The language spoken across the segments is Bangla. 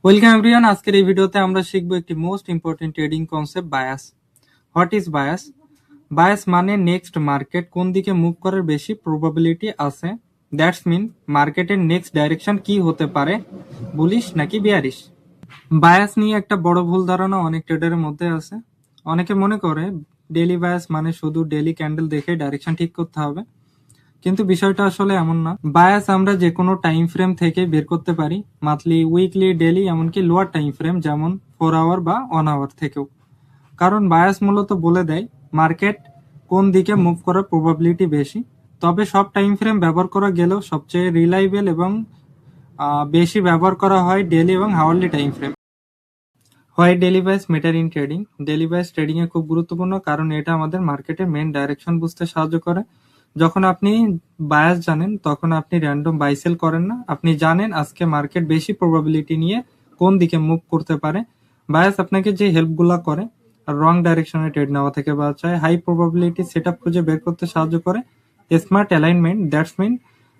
Welcome everyone. আজকের এই ভিডিওতে আমরা শিখব একটি most important trading concept, bias. What is bias? Bias মানে নেক্সট মার্কেট কোন দিকে মুভ করার বেশি প্রবাবিলিটি আছে। দ্যাটস মিন মার্কেটের নেক্সট ডাইরেকশন কি হতে পারে, বুলিশ নাকি বিয়ারিশ। বায়াস নিয়ে একটা বড় ভুল ধারণা অনেক ট্রেডারের মধ্যে আছে। অনেকে মনে করে ডেইলি বায়াস মানে শুধু ডেইলি ক্যান্ডেল দেখে ডাইরেকশন ঠিক করতে হবে, কিন্তু বিষয়টা আসলে এমন না। বায়াস আমরা যে কোনো টাইম ফ্রেম থেকে বের করতে পারি, মান্থলি, উইকলি, ডেইলি, এমনকি লোয়ার টাইম ফ্রেম যেমন 4 আওয়ার বা 1 আওয়ার থেকেও। কারণ বায়াস মূলত বলে দেয় মার্কেট কোন দিকে মুভ করার প্রবাবিলিটি বেশি। তবে সব টাইম ফ্রেম ব্যবহার করা গেলেও সবচেয়ে রিলায়েবল এবং বেশি ব্যবহার করা হয় ডেইলি এবং hourly time frame. Why daily bias matter in trading? Daily bias trading এ খুব গুরুত্বপূর্ণ, কারণ এটা আমাদের মার্কেটের মেন ডাইরেকশন বুঝতে সাহায্য করে। যখন আপনি বায়াস জানেন তখন আপনি র্যান্ডম বাই সেল করেন না, আপনি জানেন আজকে মার্কেট বেশি প্রবাবিলিটি নিয়ে কোন দিকে মুভ করতে পারে। বায়াস আপনাকে যে হেল্পগুলা করে, রং ডাইরেকশনে ট্রেড নেওয়া থেকে বাঁচায়, হাই প্রবাবিলিটি সেটআপ খুঁজে বের করতে সাহায্য করে, smart alignment, that's mean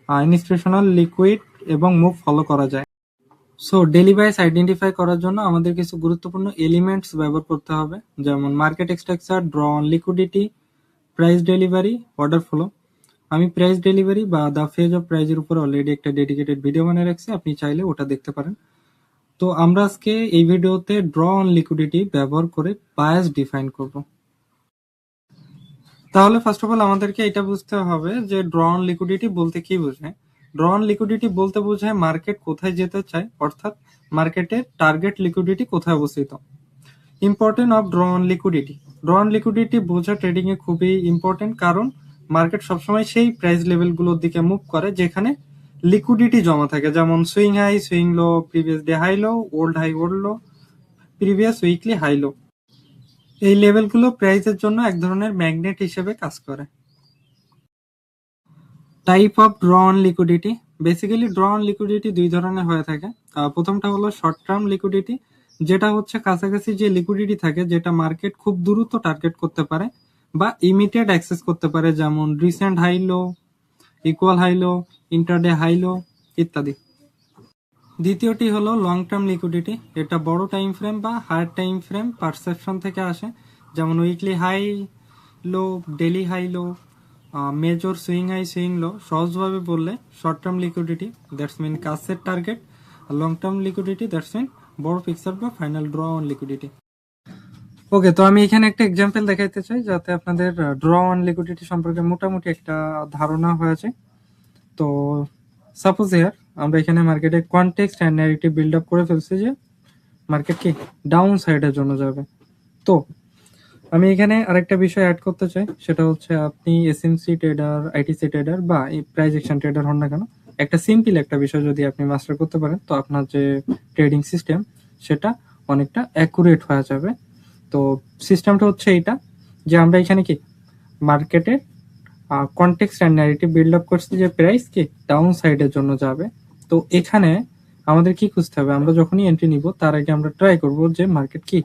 institutional liquid এবং মুভ ফলো করা যায়। সো ডেইলি বায়াস আইডেন্টিফাই করার জন্য আমাদের কিছু গুরুত্বপূর্ণ এলিমেন্টস ব্যবহার করতে হবে, যেমন market structure, draw on liquidity, price delivery, order flow. আমি প্রাইস ডেলিভারি বা দ্য ফেজ অফ প্রাইজের উপর অলরেডি একটা ডেডিকেটেড ভিডিও বানিয়ে রাখছি, আপনি চাইলে ওটা দেখতে পারেন। তো আমরা আজকে এই ভিডিওতে ড্র অন লিকুইডিটি ব্যবহার করে বায়াস ডিফাইন করব। তাহলে ফার্স্ট অফ অল আমাদেরকে এটা বুঝতে হবে যে ড্র অন লিকুইডিটি বলতে কি বোঝায়। ড্র অন লিকুইডিটি বলতে বোঝায় মার্কেট কোথায় যেতে চায়, অর্থাৎ মার্কেটের টার্গেট লিকুইডিটি কোথায় অবস্থিত। Important of draw on liquidity. Draw on liquidity বোঝা ট্রেডিং এ খুবই ইম্পর্টেন্ট, কারণ মার্কেট সবসময় সেই প্রাইস লেভেলগুলোর দিকে মুভ করে যেখানে লিকুইডিটি জমা থাকে, যেমন swing high, swing low, previous day high low, old high, old low, previous weekly high low. এই লেভেলগুলো প্রাইসের জন্য এক ধরনের ম্যাগনেট হিসেবে কাজ করে। Type of draw on liquidity. Basically draw on liquidity দুই ধরনের হয়ে থাকে। প্রথমটা হলো শর্ট টার্ম লিকুইডিটি, যেটা হচ্ছে কাছাকাছি যে লিকুইডিটি থাকে যেটা মার্কেট খুব দ্রুত টার্গেট করতে পারে বা ইমিডিয়েট অ্যাক্সেস করতে পারে, যেমন recent high low, equal high low, intraday high low ইত্যাদি। দ্বিতীয়টি হলো লং টার্ম লিকুইডিটি। এটা বড় টাইম ফ্রেম বা হায়ার টাইম ফ্রেম পারসেপশন থেকে আসে, যেমন weekly high low, daily high low, major swing high, swing low. সহজভাবে বললে short term liquidity, that's mean কাছের টার্গেট, আর long term liquidity that's mean বড় পিকচার বা final draw on liquidity. Okay, তো আমি এখানে একটা এক্সাম্পল দেখাইতে চাই যাতে আপনাদের ড্র অন লিকুইডিটি সম্পর্কে মোটামুটি একটা ধারণা হয়েছে। তো সাপোজ হিয়ার আমরা এখানে মার্কেটে context and narrative build up করে ফেলছি যে মার্কেট কি ডাউন সাইডের জন্য যাবে। তো আমি এখানে আরেকটা বিষয় অ্যাড করতে চাই, সেটা হচ্ছে আপনি এসএমসি ট্রেডার, আইটিসি ট্রেডার বা প্রাইস অ্যাকশন ট্রেডার হন না কেন, একটা সিম্পল একটা বিষয় যদি আপনি মাস্টার করতে পারেন তো আপনার যে ট্রেডিং সিস্টেম সেটা অনেকটা অ্যাকুরেট হয়ে যাবে। তো সিস্টেমটা হচ্ছে এইটা, যে আমরা এখানে কি মার্কেটে context and narrative build up করছি যে প্রাইস কি ডাউন সাইডের জন্য যাবে। তো এখানে আমাদের কি খুঁজতে হবে, আমরা যখনই এন্ট্রি নিব তার আগে আমরা ট্রাই করব যে মার্কেট কি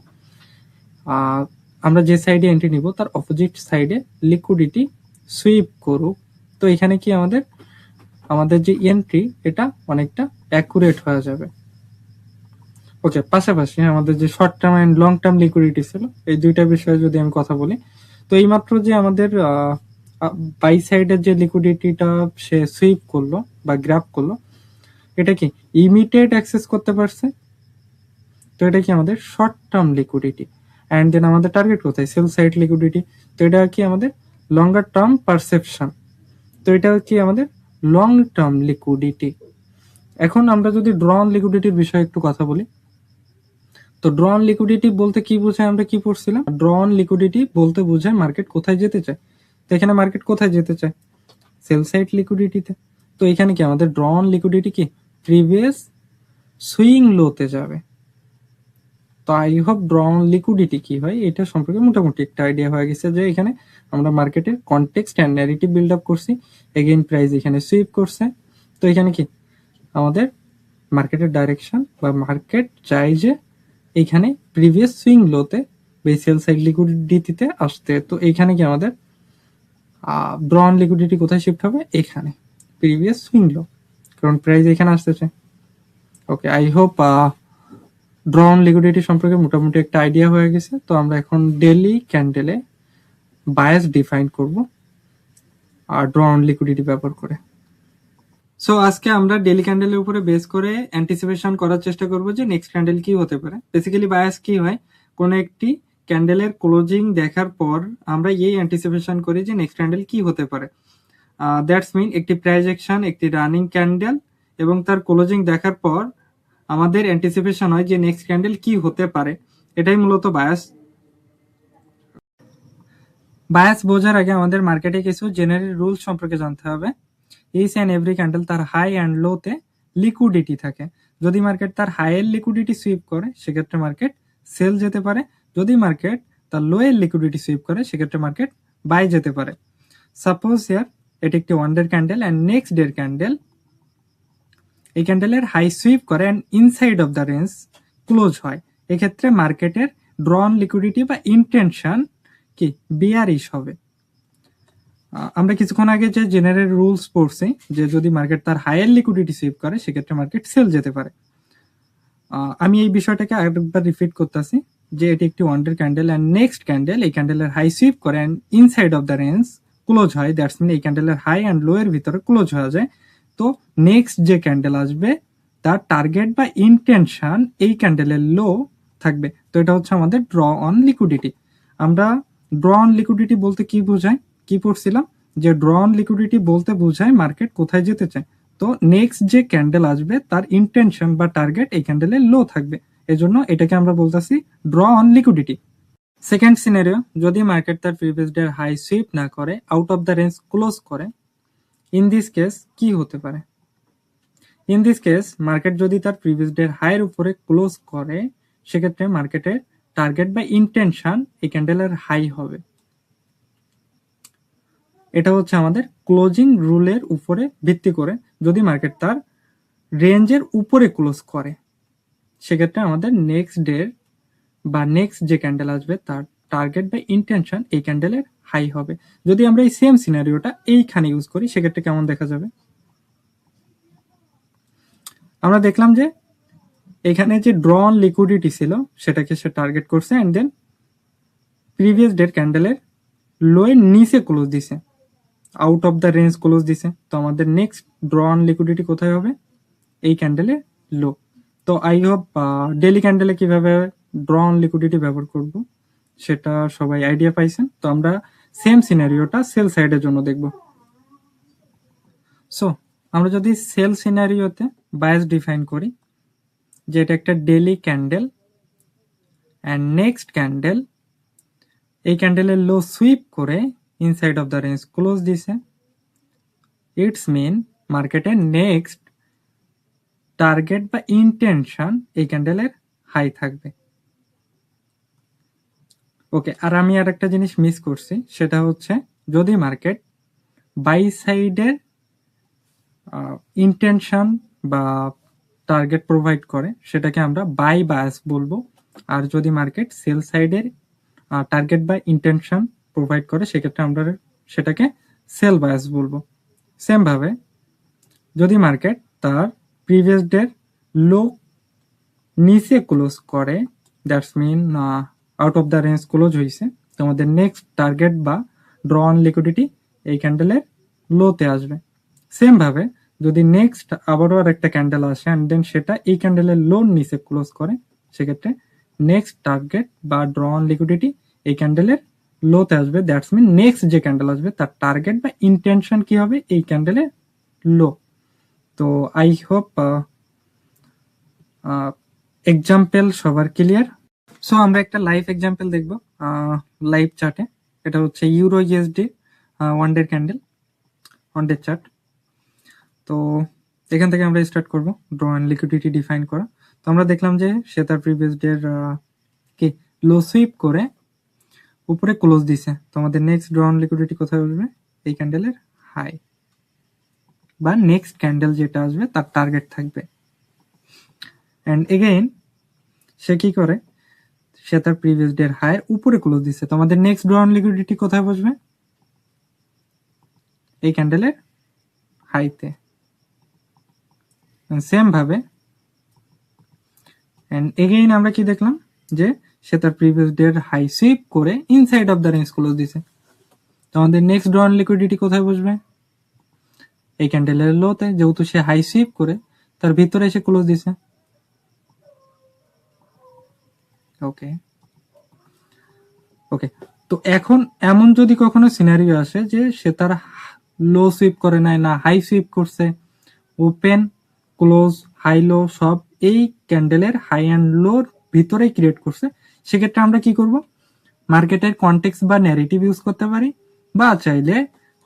আমরা যে সাইডে এন্ট্রি নিব তার অপোজিট সাইডে লিকুইডিটি সুইপ করুক। তো এখানে কি আমাদের যে এন্ট্রি এটা অনেকটা অ্যাকুরেট হয়ে যাবে। ওকে, পাশাপাশি আমাদের যে short term and long term liquidity ছিল, এই দুইটা বিষয়ে যদি আমি কথা বলি, তো এইমাত্র যে আমাদের বাই সাইডের যে লিকুইডিটিটা সে সুইপ করলো বা গ্র্যাব করলো, এটা কি ইমিডিয়েট অ্যাক্সেস করতে পারছে। তো এটা কি আমাদের short term liquidity. And then আমাদের টার্গেট কোথায়, সেল সাইড লিকুইডিটি। তো এটা কি আমাদের লঙ্গার টার্ম পারসেপশন। তো এটা কি আমাদের লং টার্ম লিকুইডিটি। এখন আমরা যদি ড্র অন লিকুইডিটির বিষয়ে একটু কথা বলি, তো ড্র অন লিকুইডিটি বলতে কি বোঝায়, আমরা কি পড়ছিলাম, ড্র অন লিকুইডিটি বলতে বোঝায় মার্কেট কোথায় যেতে চায়। তো এখানে মার্কেট কোথায় যেতে চায়, সেল সাইড লিকুইডিটিতে। তো এখানে কি আমাদের ড্র অন লিকুইডিটি কি প্রিভিয়াস সুইং লোতে যাবে। তো I hope draw on liquidity কি হয় এটা সম্পর্কে মোটামুটি একটা আইডিয়া হয়ে গেছে, যে এখানে আমরা মার্কেটের context and narrative build up করছি, এগেইন প্রাইস এখানে সুইপ করছে। তো এখানে কি আমাদের মার্কেটের ডাইরেকশন বা মার্কেট চাই যে এইখানে প্রিভিয়াস সুইং লোতে সেল সাইড লিকুইডিটিতে আসতে। তো এইখানে কি আমাদের ড্র অন লিকুইডিটি কোথায় শিফট হবে, এখানে প্রিভিয়াস সুইং লো, কারণ প্রাইস এখানে আসতেছে। Okay, I hope draw on liquidity সম্পর্কে মোটামুটি একটা আইডিয়া হয়ে গেছে। তো আমরা এখন ডেইলি ক্যান্ডেলে বায়াস ডিফাইন করব আর ড্র অন লিকুইডিটি ব্যবহার করে। সো আজকে আমরা ডেইলি ক্যান্ডেলের উপরে বেস করে অ্যান্টিসিপেশন করার চেষ্টা করব যে নেক্সট ক্যান্ডেল কি হতে পারে। বেসিক্যালি বায়াস কি হয়, কোনো একটি ক্যান্ডেলের ক্লোজিং দেখার পর আমরা এই অ্যান্টিসিপেশন করি যে নেক্সট ক্যান্ডেল কি হতে পারে। দ্যাটস মিন একটি প্রাইস অ্যাকশন, একটি রানিং ক্যান্ডেল এবং তার ক্লোজিং দেখার পর আমাদের অ্যান্টিসিপেশন হয় যে নেক্সট ক্যান্ডেল কি হতে পারে। এটাই মূলত বায়াস। বায়াস বোঝার আগে আমাদের মার্কেটে কিছু জেনারেল রুলস সম্পর্কে জানতে হবে। ইচ অ্যান্ড এভরি ক্যান্ডেল তার হাই অ্যান্ড লোতে লিকুইডিটি থাকে। যদি মার্কেট তার হাইয়ের লিকুইডিটি সুইপ করে সেক্ষেত্রে মার্কেট সেল যেতে পারে, যদি মার্কেট তার লোয়ের লিকুইডিটি সুইপ করে সেক্ষেত্রে মার্কেট বাই যেতে পারে। সাপোজ হিয়ার এটি একটি one day candle and next day candle, এই ক্যান্ডেলের হাই সুইপ করে and inside of the range close হয়, এক্ষেত্রে মার্কেটের ড্রন লিকুইডিটি বা ইন্টেনশন কি বিয়ারিশ হবে। আমরা কিছুক্ষণ আগে যে জেনারেল রুলস পড়ছি যে যদি মার্কেট তার হায়ার লিকুইডিটি সুইপ করে সেক্ষেত্রে মার্কেট সেল যেতে পারে। আমি এই বিষয়টাকে আরেকবার রিপিট করতেছি যে এটি একটি one day candle and next candle এই ক্যান্ডেলের হাই সুইপ করে and inside of the range close হয়, দ্যাটস মিন এই ক্যান্ডেলের হাই অ্যান্ড লো এর ভিতরে ক্লোজ হয়ে যায়। তো নেক্সট যে ক্যান্ডেল আসবে তার টার্গেট বা ইন্টেনশন এই ক্যান্ডেলের লো থাকবে। তো এটা হচ্ছে আমাদের ড্র অন লিকুইডিটি। আমরা ড্র অন লিকুইডিটি বলতে কি বোঝায়, কি পড়ছিলাম যে ড্র অন লিকুইডিটি বলতে বোঝায় মার্কেট কোথায় যেতে চায়। তো নেক্সট যে ক্যান্ডেল আসবে তার ইন্টেনশন বা টার্গেট এই ক্যান্ডেলের লো থাকবে, এজন্য এটাকে আমরা বলতেছি draw on liquidity. Second scenario, যদি মার্কেট তার প্রিভিয়াস ডে হাই সুইপ না করে out of the range close করে, ইন দিস কেস কি হতে পারে? ইন দিস কেস মার্কেট যদি তার প্রিভিয়াস ডে হাইয়ের উপরে ক্লোজ করে সেক্ষেত্রে মার্কেটের টার্গেট বা ইন্টেনশন এই ক্যান্ডেলের হাই হবে। এটা হচ্ছে আমাদের ক্লোজিং রুলের উপরে ভিত্তি করে। যদি মার্কেট তার রেঞ্জের উপরে ক্লোজ করে সেক্ষেত্রে আমাদের নেক্সট ডে বা নেক্সট যে ক্যান্ডেল আসবে তার টার্গেট বা ইন্টেনশন এই ক্যান্ডেলের হাই হবে। যদি আমরা এই সেম সিনারিওটা এইখানে ইউজ করি সেক্ষেত্রে কেমন দেখা যাবে? আমরা দেখলাম যে এখানে যে ড্র অন লিকুইডিটি ছিল সেটাকে সে টার্গেট করছে অ্যান্ড দেন প্রিভিয়াস ডের ক্যান্ডেলের লোয়ের নিচে ক্লোজ দিছে, out of the range close দিছে। তো আমাদের নেক্সট ড্র অন লিকুইডিটি কোথায় হবে? এই ক্যান্ডেলের লো। তো আই হোপ ডেইলি ক্যান্ডেলে কিভাবে ড্র অন লিকুইডিটি ব্যবহার করব সেটা সবাই আইডিয়া পাইছেন। তো আমরা সেম সিনারিওটা সেল সাইডের জন্য দেখব। সো আমরা যদি সেল সিনারিওতে বায়াস ডিফাইন করি যে এটা একটা daily candle and next candle এই ক্যান্ডেলের লো সুইপ করে inside of the range close দিছে, ইটস মিন মার্কেটের নেক্সট টার্গেট বা ইন্টেনশন এই ক্যান্ডেলের হাই থাকবে। ওকে, আর আমি আর একটা জিনিস মিস করছি, সেটা হচ্ছে যদি মার্কেট বাই সাইডের ইন্টেনশন বা টার্গেট প্রোভাইড করে সেটাকে আমরা বাই বায়াস বলবো, আর যদি মার্কেট সেল সাইডের টার্গেট বা ইন্টেনশন প্রোভাইড করে সেক্ষেত্রে আমরা সেটাকে সেল বায়াস বলবো। সেম ভাবে যদি মার্কেট তার প্রিভিয়াস ডের লো নিচে ক্লোজ করে, that's mean out of the range close হয়েছে, তো আমাদের নেক্সট টার্গেট বা ড্র অন লিকুইডিটি এই ক্যান্ডেলের লোতে আসবে। সেম ভাবে যদি নেক্সট আবারও আর একটা ক্যান্ডেল আসে অ্যান্ড দেন সেটা এই ক্যান্ডেলের লোর নিচে ক্লোজ করে সেক্ষেত্রে নেক্সট টার্গেট বা ড্র অন লিকুইডিটি এই ক্যান্ডেলের লোতে আসবে, দ্যাটস মিন নেক্সট যে ক্যান্ডেল আসবে তার টার্গেট বা ইন্টেনশন কি হবে? এই ক্যান্ডেলের লো। তো আই হোপ এক্সাম্পল সবার ক্লিয়ার। সো আমরা একটা লাইভ এক্সাম্পল দেখবো লাইভ চার্টে। এটা হচ্ছে euro USD one day candle, one day chart. তো এখান থেকে আমরা স্টার্ট করব ড্র অ্যান্ড লিকুইডিটি ডিফাইন করা। তো আমরা দেখলাম যে সে তার প্রিভিয়াস ডের কি লো সুইপ করে উপরে ক্লোজ দিছে, তো আমাদের নেক্সট ড্র অন লিকুইডিটি কোথায় আসবে? এই ক্যান্ডেলের হাই বা নেক্সট ক্যান্ডেল যেটা আসবে তার টার্গেট থাকবে। অ্যান্ড এগেইন সে কি করে? সে তার প্রিভিয়াস ডের হাইয়ের উপরে ক্লোজ দিচ্ছে, তো আমাদের নেক্সট ড্র অন লিকুইডিটি কোথায় বসবে? এই ক্যান্ডেলের হাইতে। সেম ভাবে এন্ড এগেইন আমরা কি দেখলাম যে সে তার প্রিভিয়াস ডে এর হাই সুইপ করে inside of the range close দিছে। তো আমাদের নেক্সট ড্রন লিকুইডিটি কোথায় বসবে? এই ক্যান্ডেলের লোতে, যেহেতু সে হাই সুইপ করে তার ভিতরে এসে ক্লোজ দিছে। ওকে ওকে, তো এখন এমন যদি কখনো সিনারিও আসে যে সে তার লো সুইপ করে নাই, না হাই সুইপ করছে, ওপেন ক্লোজ হাই লো সব এই ক্যান্ডেলের হাই অ্যান্ড লোর ভিতরে ক্রিয়েট করছে, সেক্ষেত্রে আমরা কি করব? মার্কেটের কনটেক্সট বা ন্যারেটিভ ইউজ করতে পারি, বা চাইলে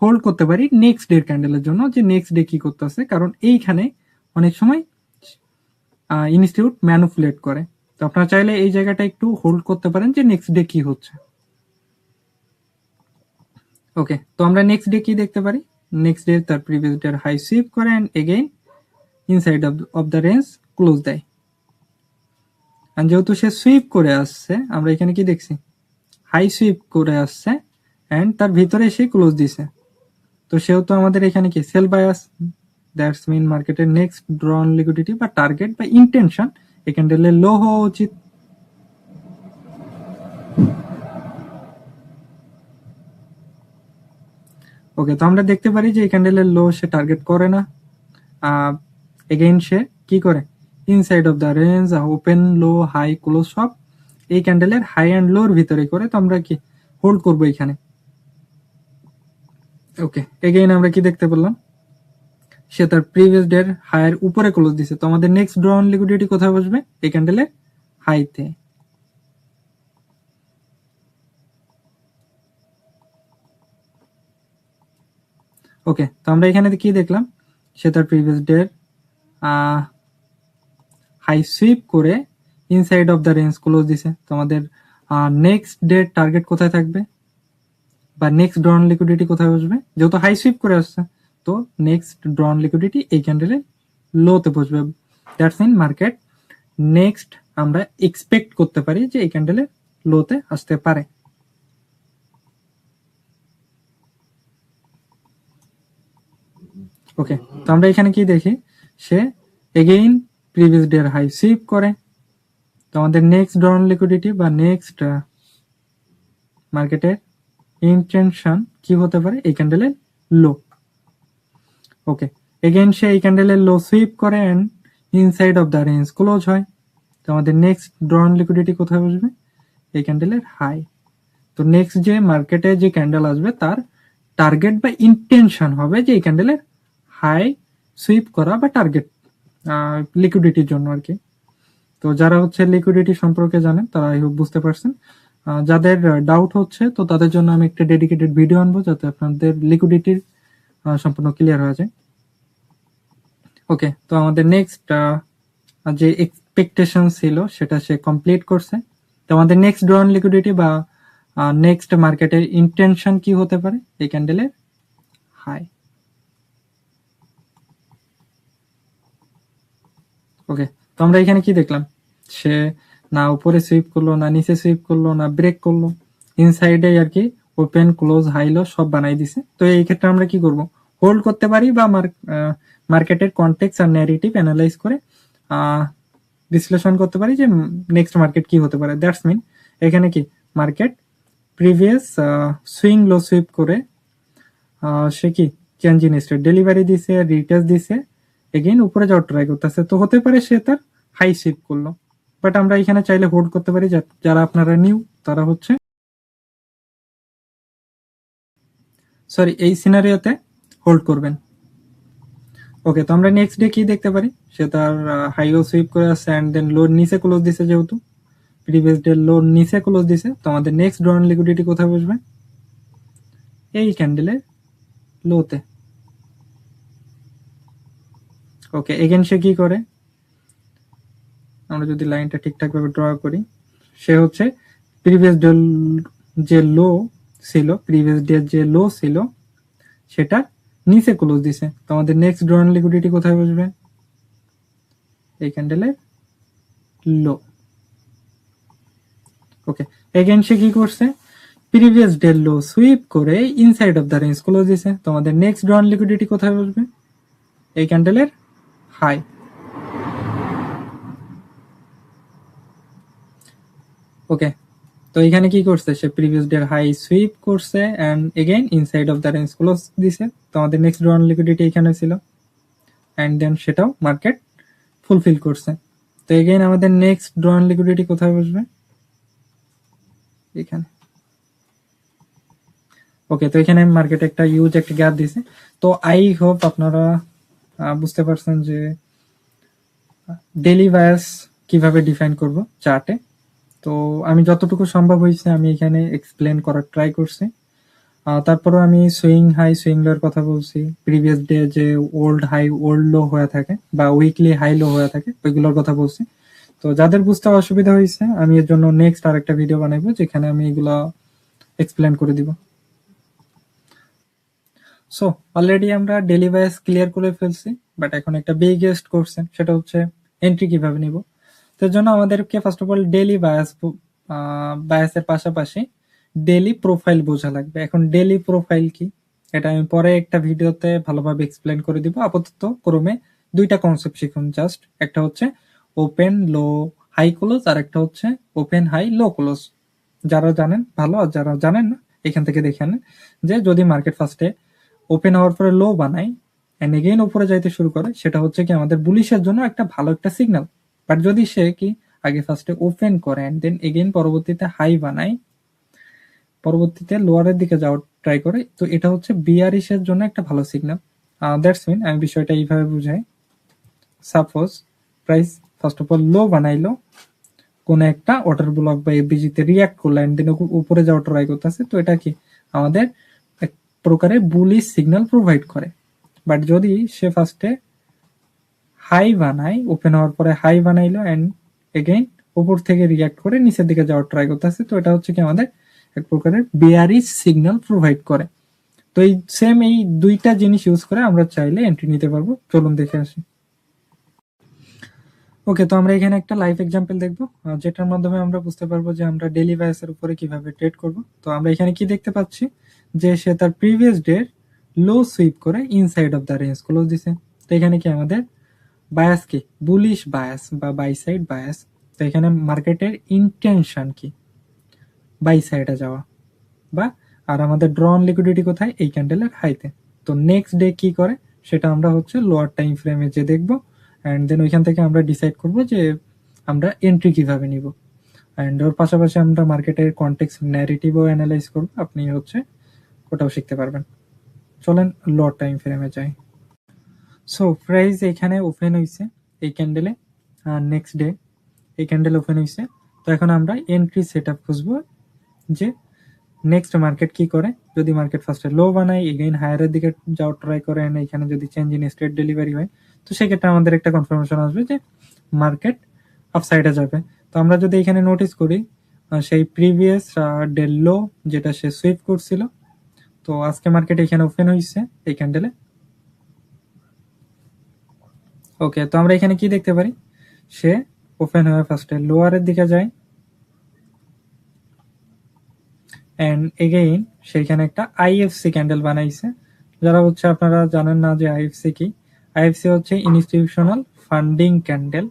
হোল্ড করতে পারি নেক্সট ডে ক্যান্ডেলের জন্য, যে নেক্সট ডে কি করতেছে, কারণ এইখানে অনেক সময় ইনস্টিটিউট ম্যানুপুলেট করে। তো আপনারা চাইলে এই জায়গাটা একটু হোল্ড করতে পারেন যে নেক্সট ডে কি হচ্ছে। ওকে, তো আমরা নেক্সট ডে কি দেখতে পারি? নেক্সট ডে তার প্রিভিয়াস ডে হাই সুইপ করে and again inside of the range close দেয়। আর যেহেতু সে সুইপ করে আসছে, আমরা এখানে কি দেখছি? হাই সুইপ করে আসছে এন্ড তার ভিতরে সে ক্লোজ দিছে। তো সেহেতু আমাদের এখানে কি সেল বায়াস, দ্যাটস মিন মার্কেটের নেক্সট ড্রন লিকুইডিটি বা টার্গেট বা ইন্টেনশন এই ক্যান্ডেলের লো হওয়া উচিত। ওকে, তো আমরা দেখতে পারি যে এই ক্যান্ডেলের লো সে টার্গেট করে না, এগেইন সে কি করে? Inside of the range open low high close সব এই ক্যান্ডেলের হাই অ্যান্ড লোর ভিতরে করে। তো আমরা কি হোল্ড করবো এখানে। ওকে, এগেইন আমরা কি দেখতে পেলাম? সে তার প্রিভিয়াস ডে এর হাইয়ের উপরে ক্লোজ দিছে। তো আমাদের নেক্সট ড্রন লিকুইডিটি কোথায় বসবে? এই ক্যান্ডেলের হাইতে। ওকে, তো আমরা এখানে কি দেখলাম? সে তার প্রিভিয়াস ডে এর হাই সুইপ করে inside of the range close দিছে। তো আমাদের নেক্সট ডে টার্গেট কোথায় থাকবে, বা নেক্সট ড্রন লিকুইডিটি কোথায় বসবে? যেহেতু হাই সুইপ করে আসছে, তো নেক্সট ড্রন লিকুইডিটি এই ক্যান্ডেলের লোতে বসবে। দ্যাটস মিন মার্কেট নেক্সট আমরা এক্সপেক্ট করতে পারি যে এই ক্যান্ডেলের লোতে আসতে পারে। ওকে, তো আমরা এখানে কি দেখি? সে এগেইন প্রিভিয়াস ডে এর হাই সুইপ করে। তো আমাদের নেক্সট ড্রন লিকুইডিটি বা নেক্সট মার্কেটের ইন্টেনশন কি হতে পারে? এই ক্যান্ডেলের লো। ওকে, এগেইন সে এই ক্যান্ডেলের লো সুইপ করে and inside of the range close হয়। তো আমাদের নেক্সট ড্রন লিকুইডিটি কোথায় বসবে? এই ক্যান্ডেলের হাই। তো নেক্সট যে মার্কেটে যে ক্যান্ডেল আসবে তার টার্গেট বা ইন্টেনশন হবে যে এই ক্যান্ডেলের হাই সুইপ করা বা টার্গেট লিকুইডিটির জন্য আর কি। তো যারা হচ্ছে লিকুইডিটি সম্পর্কে জানেন তারা আই হোপ বুঝতে পারছেন। যাদের ডাউট হচ্ছে তো তাদের জন্য আমি একটা ডেডিকেটেড ভিডিও আনবো যাতে আপনাদের লিকুইডিটির সম্পূর্ণ ক্লিয়ার হয়ে যায়। ওকে, তো আমাদের নেক্সট যে এক্সপেকটেশন ছিল সেটা সে কমপ্লিট করছে। তো আমাদের নেক্সট ড্রন লিকুইডিটি বা নেক্সট মার্কেটের ইন্টেনশন কি হতে পারে? এই ক্যান্ডেলের হাই। ওকে, তো আমরা এখানে কি দেখলাম? সে না উপরে সুইপ করলো, না নিচে সুইপ করলো, না ব্রেক করলো, ইনসাইডে আর কি ওপেন ক্লোজ হাই লো সব বানাই দিছে। তো এই ক্ষেত্রে আমরা কি করব? হোল্ড করতে পারি বা মার্কেটের কনটেক্সট আর ন্যারেটিভ অ্যানালাইজ করে বিশ্লেষণ করতে পারি যে নেক্সট মার্কেট কি হতে পারে। দ্যাটস মিন এখানে কি মার্কেট প্রিভিয়াস সুইং লো সুইপ করে সে কি চেঞ্জ ইন স্টেট ডেলিভারি দিছে, রিটেস্ট দিছে, এগেইন উপরে যাওয়ার ট্রাই করতেছে। তো হতে পারে সে তার হাই সুইপ করলো, বাট আমরা এখানে চাইলে হোল্ড করতে পারি। যারা আপনারা নিউ তারা হচ্ছে সরি এই সিনারিওতে হোল্ড করবেন। ওকে, তো আমরা নেক্সট ডে কি দেখতে পারি? সে তার হাইও সুইপ করে আসছে এন্ড দেন লোর নিচে ক্লোজ দিছে। যেহেতু প্রিভিয়াস ডে লোর নিচে ক্লোজ দিছে, তো আমাদের নেক্সট ড্রন লিকুইডিটি কোথায় বসবে? এই ক্যান্ডেলের লোতে। ওকে, এগেন সে কি করে? আমরা যদি লাইনটা ঠিকঠাক ভাবে ড্র করি, সে হচ্ছে প্রিভিয়াস ডে যে লো ছিল, প্রিভিয়াস ডে যে লো ছিল সেটা নিচে ক্লোজ দিছে। তো আমাদের নেক্সট ড্রন লিকুইডিটি কোথায় বসবে? এই ক্যান্ডেলের লো। ওকে, এগেন সে কি করছে? প্রিভিয়াস ডে লো সুইপ করে inside of the range close দিছে। তো আমাদের নেক্সট ড্রন লিকুইডিটি কোথায় বসবে? এই ক্যান্ডেলের হাই। ওকে, তো এখানে কি করছে, সে প্রিভিয়াস ডে হাই সুইপ করছে and again inside of the range close দিছে। তো আমাদের নেক্সট ড্র অন লিকুইডিটি এখানে ছিল এন্ড দেন সেটাও মার্কেট ফুলফিল করছে। তো এগেইন আমাদের নেক্সট ড্র অন লিকুইডিটি কোথায় বসবে, এখানে। ওকে, তো এখানে মার্কেট একটা ইউজ একটা গ্যাপ দিছে। তো আই হোপ আপনারা বুঝতে পারছেন যে ডেইলি বায়াস কিভাবে ডিফাইন করব চার্টে। তো আমি যতটুকু সম্ভব হয়েছে আমি এখানে এক্সপ্লেন করার ট্রাই করছি। তারপরে আমি সুইং হাই সুইং লো এর কথা বলছি, প্রিভিয়াস ডে যে ওল্ড হাই ওল্ড লো হয়ে থাকে বা উইকলি হাই লো হয়ে থাকে ওইগুলোর কথা বলছি। তো যাদের বুঝতে অসুবিধা হয়েছে আমি এর জন্য নেক্সট আরেকটা ভিডিও বানাবো যেখানে আমি এগুলো এক্সপ্লেন করে দিব। সো অলরেডি আমরা ডেইলি বায়াস ক্লিয়ার করে ফেলছি, বাট এখন একটা বিগেস্ট কোশ্চেন, সেটা হচ্ছে এন্ট্রি কিভাবে নিব। তো এর জন্য আমাদেরকে ফার্স্ট অফ অল ডেইলি বায়াসের পাশাপাশি ডেইলি প্রোফাইল বোঝা লাগবে। এখন ডেইলি প্রোফাইল কি, এটা আমি পরে একটা ভিডিওতে ভালোভাবে এক্সপ্লেন করে দিব। আপাতত ক্রমে দুইটা কনসেপ্ট শিখুন জাস্ট, একটা হচ্ছে ওপেন লো হাই ক্লোজ আর একটা হচ্ছে ওপেন হাই লো ক্লোজ। যারা জানেন ভালো, আর যারা জানেন না এখান থেকে দেখে নেন যে যদি মার্কেট ফার্স্টে ওপেন হওয়ার পরে লো বানায় এন্ড এগেইন উপরে যাইতে শুরু করে, সেটা হচ্ছে কি আমাদের বুলিশের জন্য একটা ভালো একটা সিগন্যাল। বাট যদি সে কি আগে ফার্স্টে ওপেন করে এন্ড দেন এগেইন পরবর্তীতে হাই বানায়, পরবর্তীতে লোয়ারের দিকে যাওয়ার ট্রাই করে, তো এটা হচ্ছে বিয়ারিশের জন্য একটা ভালো সিগন্যাল। দ্যাটস মিন আমি বিষয়টা এইভাবে বুঝাই। Suppose price first of all low বানাইলো, কোন একটা অর্ডার ব্লক বা এফবিজি তে রিয়াক্ট করলো এন্ড দেন উপরে যাওয়ার ট্রাই করতেছে, তো এটা কি আমাদের এক প্রকারের বুলিশ সিগন্যাল প্রোভাইড করে। বাট যদি সে ফার্স্টে হাই বানায়, ওপেন হওয়ার পরে হাই বানাইলো এন্ড এগেইন উপর থেকে রিয়াক্ট করে নিচের দিকে যাওয়ার ট্রাই করতেছে, তো এটা হচ্ছে কি আমাদের এক প্রকারের বেয়ারিশ সিগন্যাল প্রোভাইড করে। তো এই সেম এই দুইটা জিনিস ইউজ করে আমরা চাইলে এন্ট্রি নিতে পারবো। চলুন দেখে আসি। ওকে, তো আমরা এখানে একটা লাইভ এক্সাম্পল দেখবো যেটার মাধ্যমে আমরা বুঝতে পারবো যে আমরা ডেইলি বায়াসের উপরে কিভাবে ট্রেড করব। তো আমরা এখানে কি দেখতে পাচ্ছি যে সে তার প্রিভিয়াস ডে লো সুইপ করে inside of the range close দিছে। তো এখানে কি আমাদের বায়াস কি বুলিশ বায়াস বা বাই সাইড বায়াস। তো এখানে মার্কেটের ইন্টেনশন কি বাই সাইডে যাওয়া, বা আর আমাদের ড্র অন লিকুইডিটি কোথায়, এই ক্যান্ডেলের হাইতে। তো নেক্সট ডে কি করে সেটা আমরা হচ্ছে লোয়ার টাইম ফ্রেমে যে দেখবো এন্ড দেন ওইখান থেকে আমরা ডিসাইড করব যে আমরা এন্ট্রি কিভাবে নিব। এন্ড ওর পাশাপাশি আমরা মার্কেটের কনটেক্সট ন্যারেটিভও অ্যানালাইজ করব, আপনি হচ্ছে ওটাও শিখতে পারবেন। চলেন লোয়ার টাইম ফ্রেমে যাই। সো প্রাইস এখানে ওপেন হইছে এই ক্যান্ডেলে, নেক্সট ডে এই ক্যান্ডেল ওপেন হইছে। তো এখন আমরা এন্ট্রি সেটআপ খুঁজবো যে নেক্সট মার্কেট কি করে। যদি মার্কেট ফার্স্টে লো বানায় এগেইন হায়ারের দিকে যাওয়ার ট্রাই করে এন্ড এখানে যদি চেঞ্জ ইন স্টেট ডেলিভারি হয়, তো সেক্ষেত্রে আমাদের একটা কনফার্মেশন আসবে যে মার্কেট আপসাইডে যাবে। তো আমরা যদি এখানে নোটিস করি সেই প্রিভিয়াস ডে লো যেটা সে সুইপ করছিল, তো আজকে মার্কেট এখানে ওপেন হইছে এই ক্যান্ডেলে। ওকে, তো আমরা এখানে কি দেখতে পারি, সে ওপেন হয়ে ফার্স্টে লোয়ারের দিকে যায় এন্ড এগেইন সেইখানে একটা আইএফসি ক্যান্ডেল বানাইছে। যারা হচ্ছে আপনারা জানেন না যে আইএফসি কি, আইএফসি হচ্ছে ইনস্টিটিউশনাল ফান্ডিং ক্যান্ডেল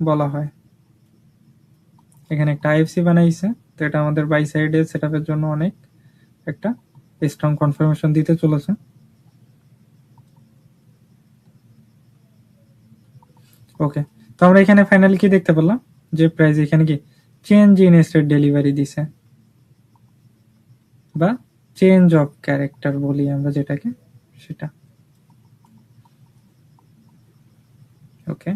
বলা হয়। এখানে একটা আইএফসি বানাইছে, তো এটা আমাদের বাই সাইডে সেটআপের জন্য অনেক একটা স্ট্রং কনফার্মেশন দিতে চলেছে। ওকে, তো আমরা এখানে ফাইনালি কি দেখতে পেলাম যে প্রাইস এখানে কি চেঞ্জ ইন স্টেট ডেলিভারি দিছে, বা চেঞ্জ অফ ক্যারেক্টার বলি আমরা যেটাকে, সেটা। ওকে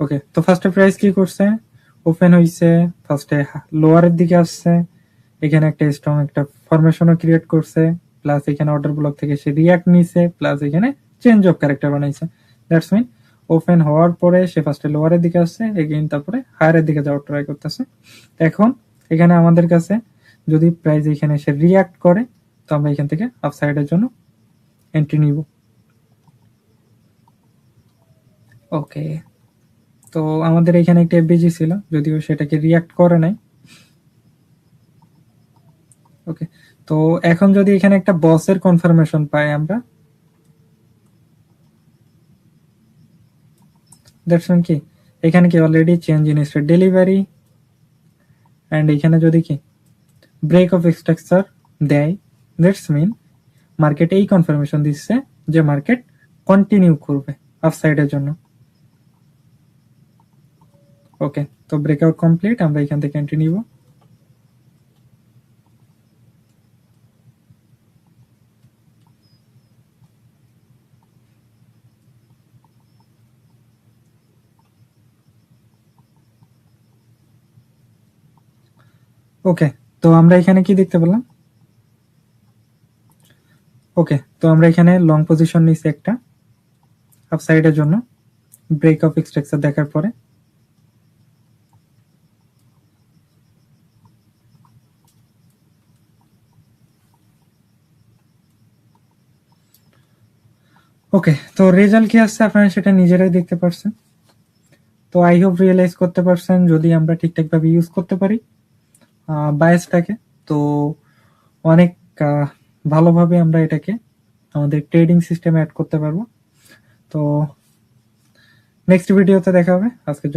ওকে, তো ফার্স্টে প্রাইস কি করছে, ওপেন হইছে ফার্স্টে লোয়ারের দিকে আসছে, এখানে একটা স্ট্রং একটা ফরমেশনও ক্রিয়েট করছে, প্লাস এখানে অর্ডার ব্লক থেকে সে রিয়াক্ট নিছে, প্লাস এখানে চেঞ্জ অফ ক্যারেক্টার বানাইছে। দ্যাটস মিন ওপেন হওয়ার পরে সে ফার্স্টে লোয়ারের দিকে আসছে এগেইন তারপরে হায়ারের দিকে যাওয়ার ট্রাই করতেছে। এখন এখানে আমাদের কাছে যদি প্রাইস এখানে সে রিয়াক্ট করে, তো আমরা এখান থেকে আপসাইডের জন্য এন্ট্রি নিব। ওকে, তো আমাদের এখানে একটা এফবিজি ছিল, যদিও সেটাকে রিয়াক্ট করে নাই। ওকে, তো এখন যদি এখানে একটা বসের কনফার্মেশন পাই আমরা, দ্যাটস মিন কি এখানে কি already change in state delivery, and এখানে যদি কি ব্রেক অফ স্ট্রাকচার দেয়, দ্যাটস মিন মার্কেট এই কনফার্মেশন দিচ্ছে যে মার্কেট কন্টিনিউ করবে আপসাইডের জন্য। ওকে, তো ব্রেকআউট কমপ্লিট, আমরা এখান থেকে এন্ট্রি নিব। ওকে, তো আমরা এখানে কি দেখতে পেলাম? ওকে, তো আমরা এখানে লং পজিশন নিছি একটা আপসাইডের জন্য ব্রেক অফ স্ট্রাকচার দেখার পরে। ওকে, তো রেজাল্ট কি আসছে আপনারা সেটা নিজেরাই দেখতে পারছেন। তো আই হোপ রিয়েলাইজ করতে পারছেন যদি আমরা ঠিকঠাক ভাবে ইউজ করতে পারি বায়াসটাকে, তো অনেক ভালোভাবে আমরা এটাকে আমাদের ট্রেডিং সিস্টেমে অ্যাড করতে পারবো। তো নেক্সট ভিডিওতে দেখা হবে, আজকের জন্য